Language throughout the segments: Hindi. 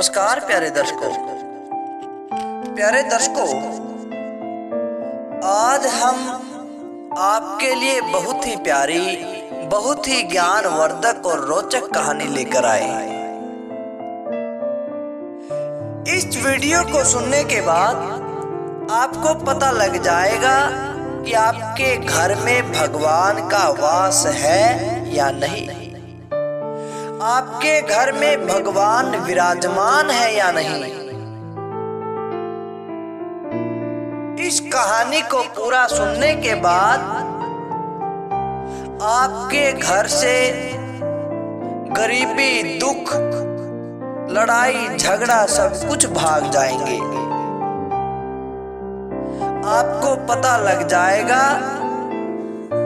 नमस्कार प्यारे दर्शकों, आज हम आपके लिए बहुत ही प्यारी, बहुत ही ज्ञानवर्धक और रोचक कहानी लेकर आए हैं। इस वीडियो को सुनने के बाद आपको पता लग जाएगा कि आपके घर में भगवान का वास है या नहीं, आपके घर में भगवान विराजमान है या नहीं। इस कहानी को पूरा सुनने के बाद आपके घर से गरीबी, दुख, लड़ाई झगड़ा सब कुछ भाग जाएंगे। आपको पता लग जाएगा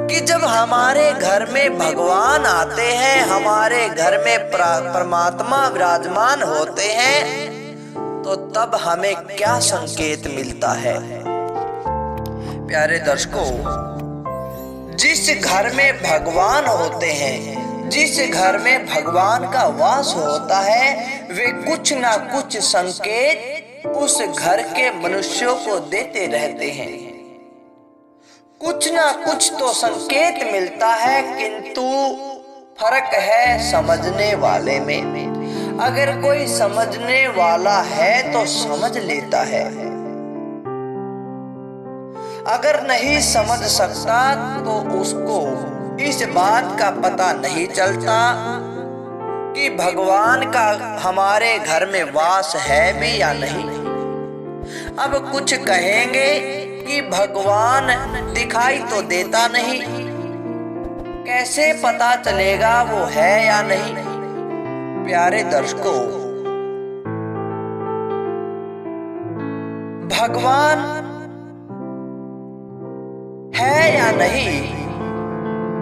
कि जब हमारे घर में भगवान आते हैं, हमारे घर में परमात्मा विराजमान होते हैं, तो तब हमें क्या संकेत मिलता है। प्यारे दर्शकों, जिस घर में भगवान होते हैं, जिस घर में भगवान का वास होता है, वे कुछ ना कुछ संकेत उस घर के मनुष्यों को देते रहते हैं। कुछ ना कुछ तो संकेत मिलता है, किंतु फर्क है समझने वाले में। अगर कोई समझने वाला है तो समझ लेता है, अगर नहीं समझ सकता तो उसको इस बात का पता नहीं चलता कि भगवान का हमारे घर में वास है भी या नहीं। अब कुछ कहेंगे कि भगवान दिखाई तो देता नहीं, कैसे पता चलेगा वो है या नहीं। प्यारे दर्शकों, भगवान है या नहीं,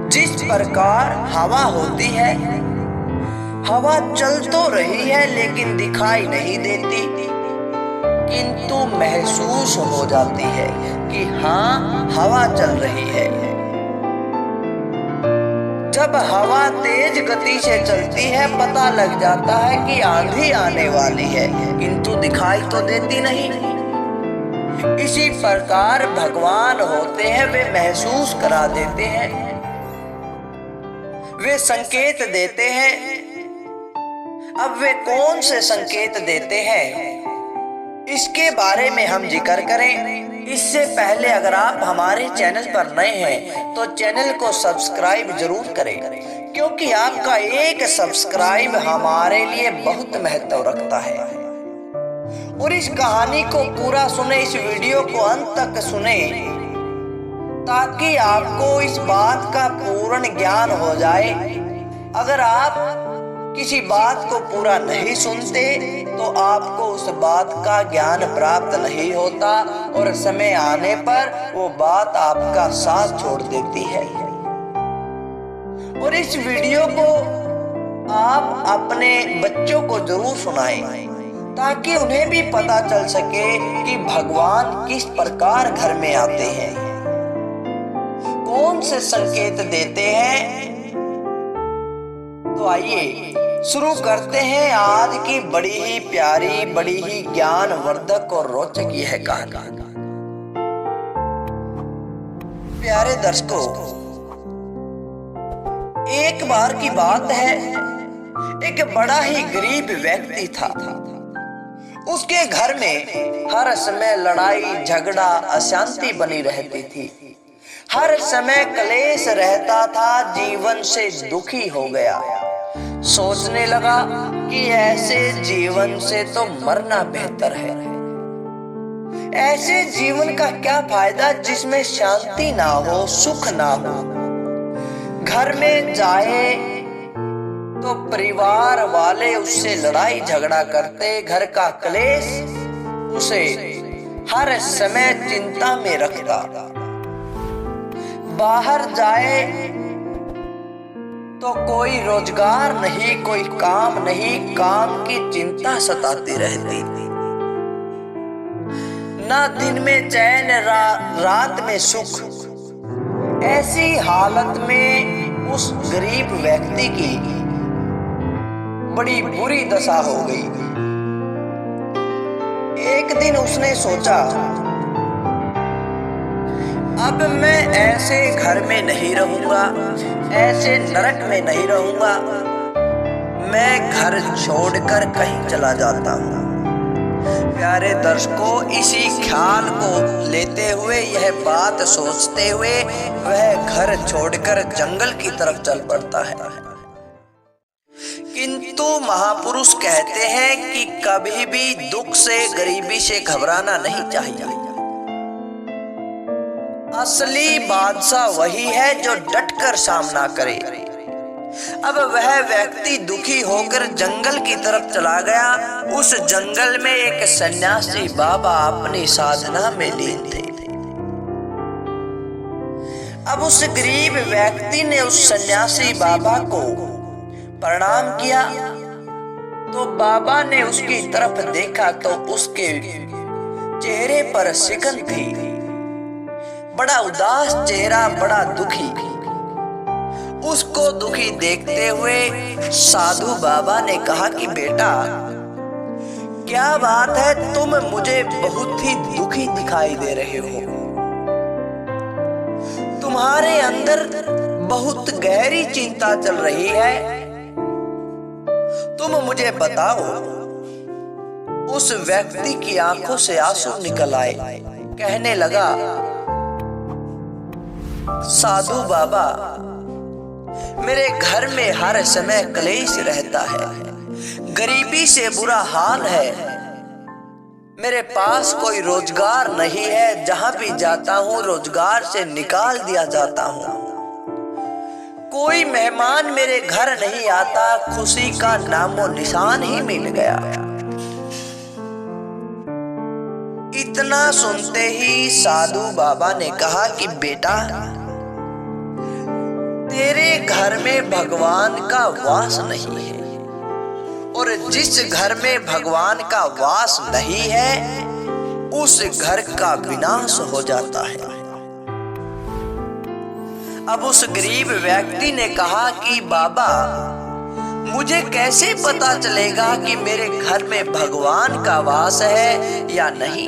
जिस प्रकार हवा होती है, हवा चल तो रही है लेकिन दिखाई नहीं देती, किंतु महसूस हो जाती है कि हाँ हवा चल रही है। जब हवा तेज गति से चलती है, पता लग जाता है कि आंधी आने वाली है, किंतु दिखाई तो देती नहीं। इसी प्रकार भगवान होते हैं, वे महसूस करा देते हैं, वे संकेत देते हैं। अब वे कौन से संकेत देते हैं, इसके बारे में हम जिक्र करें। इससे पहले अगर आप हमारे चैनल पर नए हैं तो चैनल को सब्सक्राइब जरूर करें, क्योंकि आपका एक सब्सक्राइब हमारे लिए बहुत महत्व रखता है। और इस कहानी को पूरा सुने, इस वीडियो को अंत तक सुने, ताकि आपको इस बात का पूर्ण ज्ञान हो जाए। अगर आप किसी बात को पूरा नहीं सुनते तो आपको उस बात का ज्ञान प्राप्त नहीं होता और समय आने पर वो बात आपका साथ छोड़ देती है। और इस वीडियो को आप अपने बच्चों को जरूर सुनाएं, ताकि उन्हें भी पता चल सके कि भगवान किस प्रकार घर में आते हैं, कौन से संकेत देते हैं। तो आइए शुरू करते हैं आज की बड़ी ही प्यारी, बड़ी ही ज्ञानवर्धक और रोचक यह कहानी। प्यारे दर्शकों, एक बार की बात है, एक बड़ा ही गरीब व्यक्ति था। उसके घर में हर समय लड़ाई झगड़ा अशांति बनी रहती थी, हर समय क्लेश रहता था। जीवन से दुखी हो गया, सोचने लगा कि ऐसे जीवन से तो मरना बेहतर है। ऐसे जीवन का क्या फायदा जिसमें शांति ना हो, सुख ना हो। घर में जाए तो परिवार वाले उससे लड़ाई झगड़ा करते, घर का क्लेश उसे हर समय चिंता में रखता। बाहर जाए तो कोई रोजगार नहीं, कोई काम नहीं, काम की चिंता सताती रहती। ना दिन में चैन, रात में सुख। ऐसी हालत में उस गरीब व्यक्ति की बड़ी बुरी दशा हो गई। एक दिन उसने सोचा, अब मैं ऐसे घर में नहीं रहूंगा, ऐसे नरक में नहीं रहूंगा, मैं घर छोड़कर कहीं चला जाता हूँ। प्यारे दर्शकों, इसी ख्याल को लेते हुए, यह बात सोचते हुए वह घर छोड़कर जंगल की तरफ चल पड़ता है। किंतु महापुरुष कहते हैं कि कभी भी दुख से, गरीबी से घबराना नहीं चाहिए। असली बादशाह वही है जो डटकर सामना करे। अब वह व्यक्ति दुखी होकर जंगल की तरफ चला गया। उस जंगल में एक सन्यासी बाबा अपनी साधना में लीन थे। अब उस गरीब व्यक्ति ने उस सन्यासी बाबा को प्रणाम किया, तो बाबा ने उसकी तरफ देखा तो उसके चेहरे पर सिकन थी, बड़ा उदास चेहरा, बड़ा दुखी। उसको दुखी देखते हुए साधु बाबा ने कहा कि बेटा, क्या बात है, तुम मुझे बहुत ही दुखी दिखाई दे रहे हो। तुम्हारे अंदर बहुत गहरी चिंता चल रही है। तुम मुझे बताओ। उस व्यक्ति की आंखों से आंसू निकल आए। कहने लगा, साधु बाबा, मेरे घर में हर समय क्लेश रहता है, गरीबी से बुरा हाल है, मेरे पास कोई रोजगार नहीं है, जहां भी जाता हूं रोजगार से निकाल दिया जाता हूं, कोई मेहमान मेरे घर नहीं आता, खुशी का नामो निशान ही मिल गया। इतना सुनते ही साधु बाबा ने कहा कि बेटा, तेरे घर में भगवान का वास नहीं है, और जिस घर में भगवान का वास नहीं है उस घर का विनाश हो जाता है। अब उस गरीब व्यक्ति ने कहा कि बाबा, मुझे कैसे पता चलेगा कि मेरे घर में भगवान का वास है या नहीं।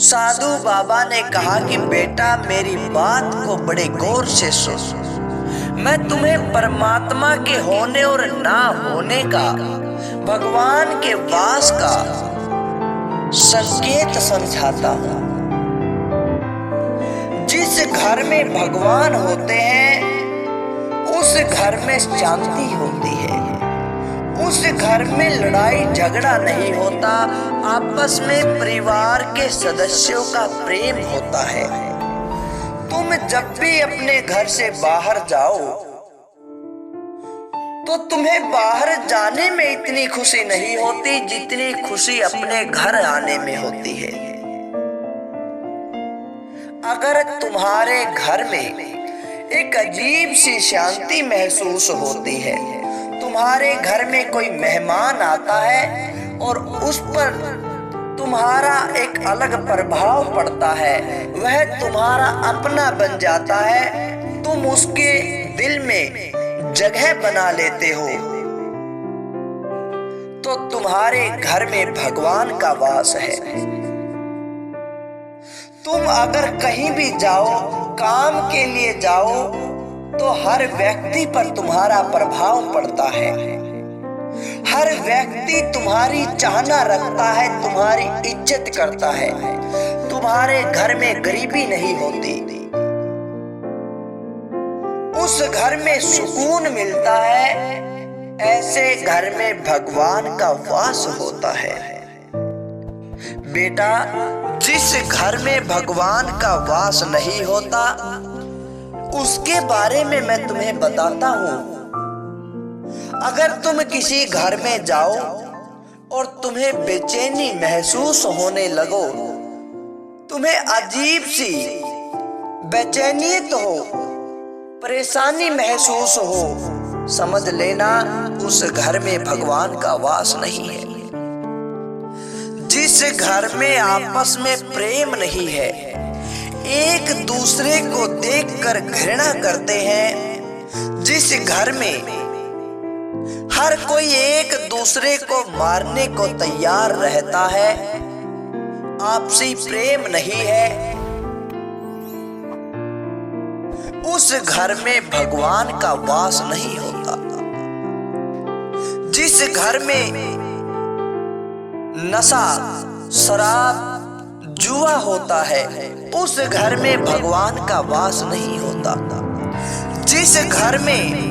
साधु बाबा ने कहा कि बेटा, मेरी बात को बड़े गौर से सुन। मैं तुम्हें परमात्मा के होने और ना होने का, भगवान के वास का संकेत समझाता हूं। जिस घर में भगवान होते हैं उस घर में शांति होती है, उस घर में लड़ाई झगड़ा नहीं होता, आपस में परिवार के सदस्यों का प्रेम होता है। तुम जब भी अपने घर से बाहर जाओ तो तुम्हें बाहर जाने में इतनी खुशी नहीं होती जितनी खुशी अपने घर आने में होती है। अगर तुम्हारे घर में एक अजीब सी शांति महसूस होती है, तुम्हारे घर में कोई मेहमान आता है और उस पर तुम्हारा एक अलग प्रभाव पड़ता है, वह तुम्हारा अपना बन जाता है, तुम उसके दिल में जगह बना लेते हो, तो तुम्हारे घर में भगवान का वास है। तुम अगर कहीं भी जाओ, काम के लिए जाओ, तो हर व्यक्ति पर तुम्हारा प्रभाव पड़ता है, हर व्यक्ति तुम्हारी चाहना रखता है, तुम्हारी इज्जत करता है, तुम्हारे घर में गरीबी नहीं होती, उस घर में सुकून मिलता है, ऐसे घर में भगवान का वास होता है। बेटा, जिस घर में भगवान का वास नहीं होता उसके बारे में मैं तुम्हें बताता हूं। अगर तुम किसी घर में जाओ और तुम्हें बेचैनी महसूस होने लगो, तुम्हें अजीब सी बेचैनियत हो, परेशानी महसूस हो, समझ लेना उस घर में भगवान का वास नहीं है। जिस घर में आपस में प्रेम नहीं है, एक दूसरे को देखकर घृणा करते हैं, जिस घर में हर कोई एक दूसरे को मारने को तैयार रहता है। आपसी प्रेम नहीं है। उस घर में भगवान का वास नहीं होता। जिस घर में नशा, शराब, जुआ होता है, उस घर में भगवान का वास नहीं होता। जिस घर में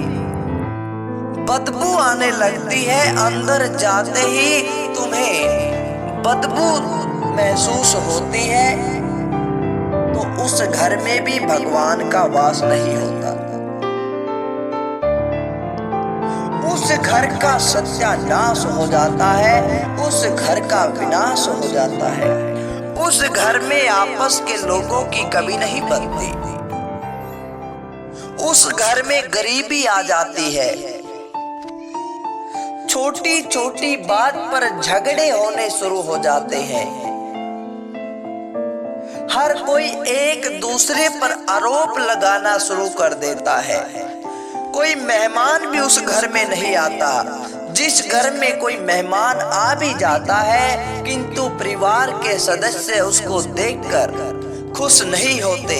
बदबू आने लगती है, अंदर जाते ही तुम्हें बदबू महसूस होती है, तो उस घर में भी भगवान का वास नहीं होता। उस घर का सत्यानाश हो जाता है, उस घर का विनाश हो जाता है। उस घर में आपस के लोगों की कमी नहीं बनती। उस घर में गरीबी आ जाती है। छोटी छोटी बात पर झगड़े होने शुरू हो जाते हैं। हर कोई एक दूसरे पर आरोप लगाना शुरू कर देता है। कोई मेहमान भी उस घर में नहीं आता। जिस घर में कोई मेहमान आ भी जाता है, किंतु परिवार के सदस्य उसको देखकर खुश नहीं होते,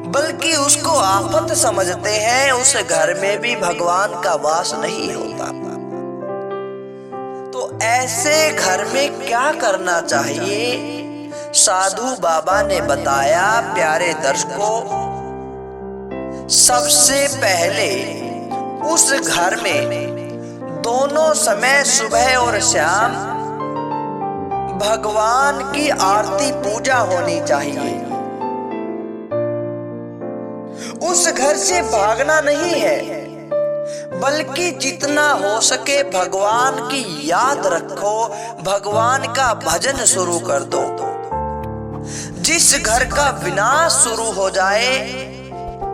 बल्कि उसको आफत समझते हैं। उस घर में भी भगवान का वास नहीं होता। तो ऐसे घर में क्या करना चाहिए? साधु बाबा ने बताया प्यारे दर्शकों, सबसे पहले उस घर में दोनों समय सुबह और शाम भगवान की आरती पूजा होनी चाहिए। उस घर से भागना नहीं है, बल्कि जितना हो सके भगवान की याद रखो, भगवान का भजन शुरू कर दो। जिस घर का विनाश शुरू हो जाए,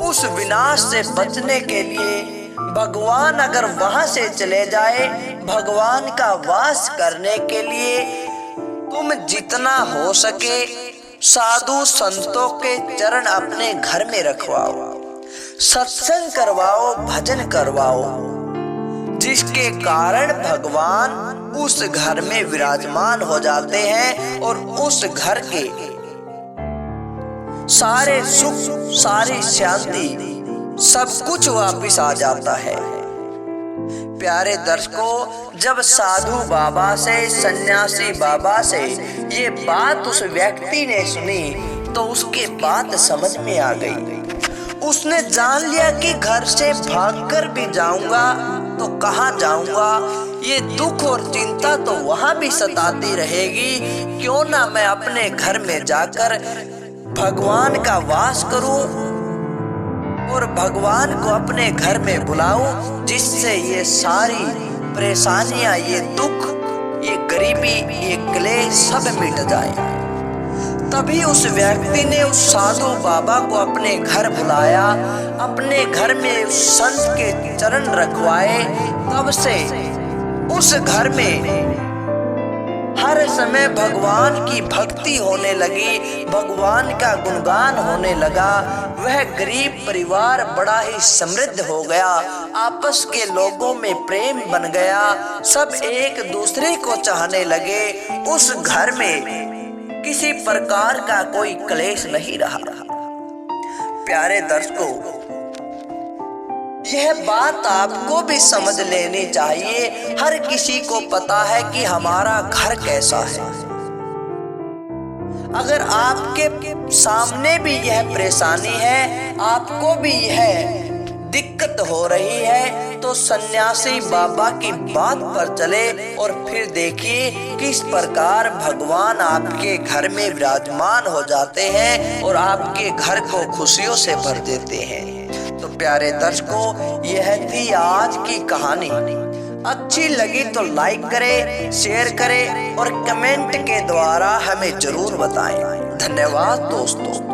उस विनाश से बचने के लिए भगवान अगर वहां से चले जाए, भगवान का वास करने के लिए तुम जितना हो सके साधु संतों के चरण अपने घर में रखवाओ, सत्संग करवाओ, भजन करवाओ, जिसके कारण भगवान उस घर में विराजमान हो जाते हैं और उस घर के सारे सुख, सारी शांति, सब कुछ वापिस आ जाता है। प्यारे दर्शकों, जब साधु बाबा से, सन्यासी बाबा से ये बात उस व्यक्ति ने सुनी, तो उसके बात समझ में आ गई। उसने जान लिया कि घर से भागकर भी जाऊंगा तो कहाँ जाऊंगा, ये दुख और चिंता तो वहां भी सताती रहेगी। क्यों ना मैं अपने घर में जाकर भगवान का वास करूं और भगवान को अपने घर में बुलाऊं, जिससे ये सारी परेशानियां, ये दुख, ये गरीबी, ये क्लेश सब मिट जाए। तभी उस व्यक्ति ने उस साधु बाबा को अपने घर बुलाया, अपने घर में उस संत के चरण रखवाए। तब से उस घर में हर समय भगवान की भक्ति होने लगी, भगवान का गुणगान होने लगा। वह गरीब परिवार बड़ा ही समृद्ध हो गया, आपस के लोगों में प्रेम बन गया, सब एक दूसरे को चाहने लगे। उस घर में किसी प्रकार का कोई क्लेश नहीं रहा। प्यारे दर्शकों, यह बात आपको भी समझ लेनी चाहिए। हर किसी को पता है कि हमारा घर कैसा है। अगर आपके सामने भी यह परेशानी है, आपको भी यह दिक्कत हो रही है, तो सन्यासी बाबा की बात पर चले और फिर देखिए किस प्रकार भगवान आपके घर में विराजमान हो जाते हैं और आपके घर को खुशियों से भर देते हैं। तो प्यारे दर्शकों, यह थी आज की कहानी। अच्छी लगी तो लाइक करें, शेयर करें और कमेंट के द्वारा हमें जरूर बताएं। धन्यवाद दोस्तों।